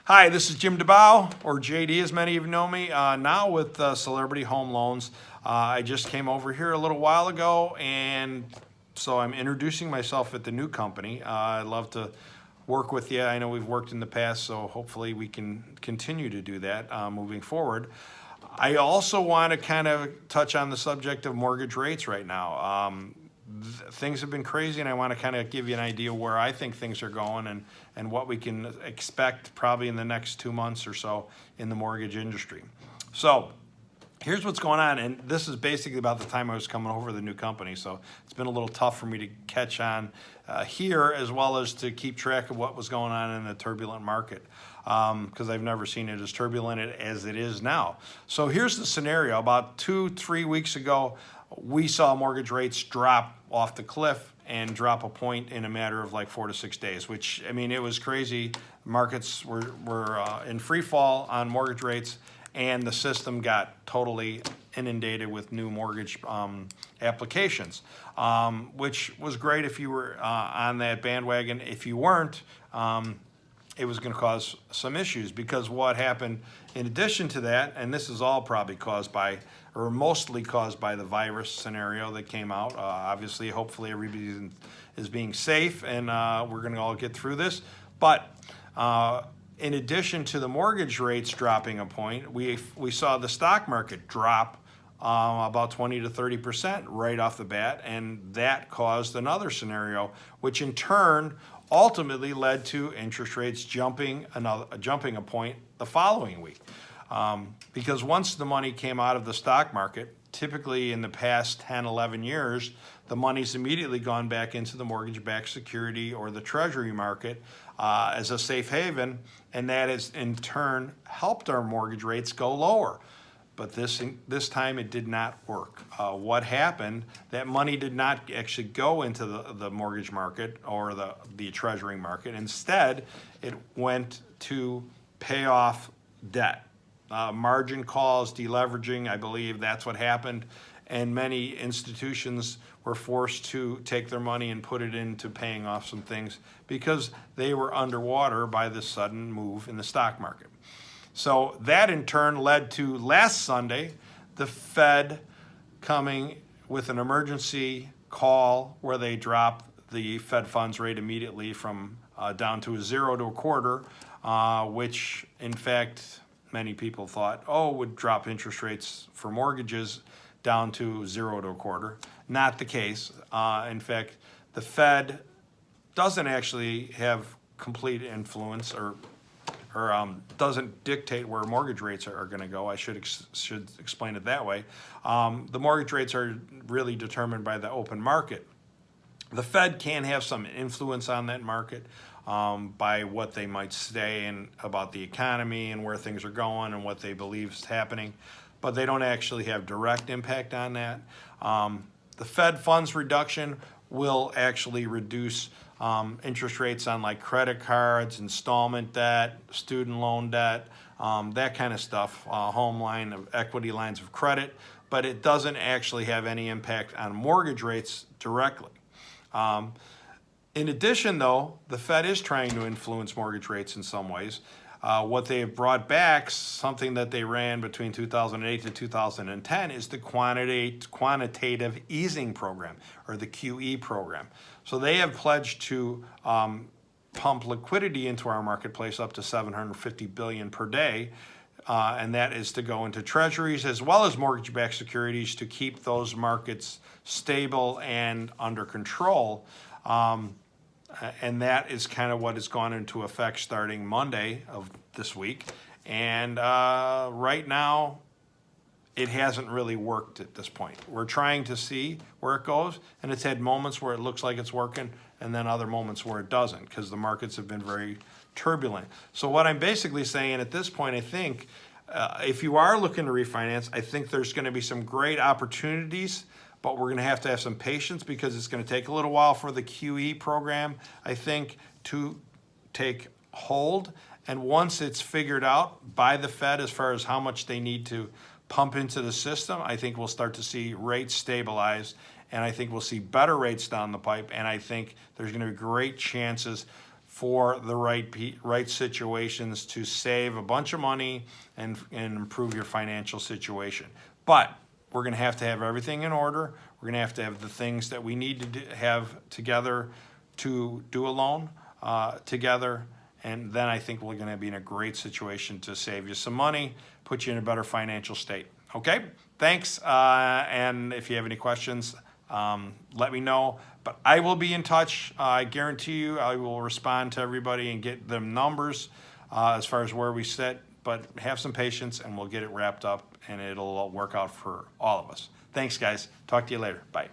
Hi, this is Jim DeBow, or JD as many of you know me, now with Celebrity Home Loans. I just came over here a little while ago, and so I'm introducing myself at the new company. I'd love to work with you. I know we've worked in the past, so hopefully we can continue to do that moving forward. I also want to kind of touch on the subject of mortgage rates right now. Things have been crazy, and I want to kind of give you an idea where I think things are going and what we can expect probably in the next 2 months or so in the mortgage industry. So here's what's going on, and this is basically about the time I was coming over to the new company, so it's been a little tough for me to catch on here, as well as to keep track of what was going on in the turbulent market, because I've never seen it as turbulent as it is now. So here's the scenario. About 2-3 weeks ago, we saw mortgage rates drop off the cliff and drop a point in a matter of like 4 to 6 days, which, I mean, it was crazy. Markets were in free fall on mortgage rates, and the system got totally inundated with new mortgage applications, which was great if you were on that bandwagon. If you weren't, it was going to cause some issues, because what happened in addition to that, and this is all probably caused by, or mostly caused by, the virus scenario that came out. Obviously, hopefully everybody is being safe, and we're going to all get through this. But in addition to the mortgage rates dropping a point, we saw the stock market drop about 20 to 30% right off the bat, and that caused another scenario, which in turn ultimately led to interest rates jumping a point the following week. Because once the money came out of the stock market, typically in the past 10, 11 years, the money's immediately gone back into the mortgage-backed security or the treasury market as a safe haven, and that has in turn helped our mortgage rates go lower. But this time it did not work. What happened? That money did not actually go into the mortgage market or the treasury market. Instead, it went to pay off debt. Margin calls, deleveraging, I believe that's what happened. And many institutions were forced to take their money and put it into paying off some things because they were underwater by the sudden move in the stock market. So that in turn led to last Sunday, the Fed coming with an emergency call where they dropped the Fed funds rate immediately from down to a 0 to a quarter, which in fact many people thought, would drop interest rates for mortgages down to 0 to a quarter. Not the case. In fact, the Fed doesn't actually have complete influence or doesn't dictate where mortgage rates are going to go. I should explain it that way. The mortgage rates are really determined by the open market. The Fed can have some influence on that market by what they might say about the economy and where things are going and what they believe is happening, but they don't actually have direct impact on that. The Fed funds reduction will actually reduce interest rates on like credit cards, installment debt, student loan debt, that kind of stuff, equity lines of credit, but it doesn't actually have any impact on mortgage rates directly. In addition, though, the Fed is trying to influence mortgage rates in some ways. What they have brought back, something that they ran between 2008 to 2010, is the quantitative easing program, or the QE program. So they have pledged to pump liquidity into our marketplace up to $750 billion per day, and that is to go into treasuries as well as mortgage-backed securities to keep those markets stable and under control. And that is kind of what has gone into effect starting Monday of this week. And right now, it hasn't really worked at this point. We're trying to see where it goes, and it's had moments where it looks like it's working, and then other moments where it doesn't, because the markets have been very turbulent. So what I'm basically saying at this point, I think, if you are looking to refinance, I think there's going to be some great opportunities, but we're going to have some patience, because it's going to take a little while for the QE program, I think, to take hold. And once it's figured out by the Fed as far as how much they need to pump into the system, I think we'll start to see rates stabilize, and I think we'll see better rates down the pipe, and I think there's going to be great chances for the right situations to save a bunch of money and improve your financial situation. But we're going to have everything in order. We're going to have the things that we need to have together to do a loan together. And then I think we're going to be in a great situation to save you some money, put you in a better financial state. Okay? Thanks. And if you have any questions, let me know. But I will be in touch. I guarantee you I will respond to everybody and get them numbers as far as where we sit. But have some patience and we'll get it wrapped up and it'll work out for all of us. Thanks, guys. Talk to you later. Bye.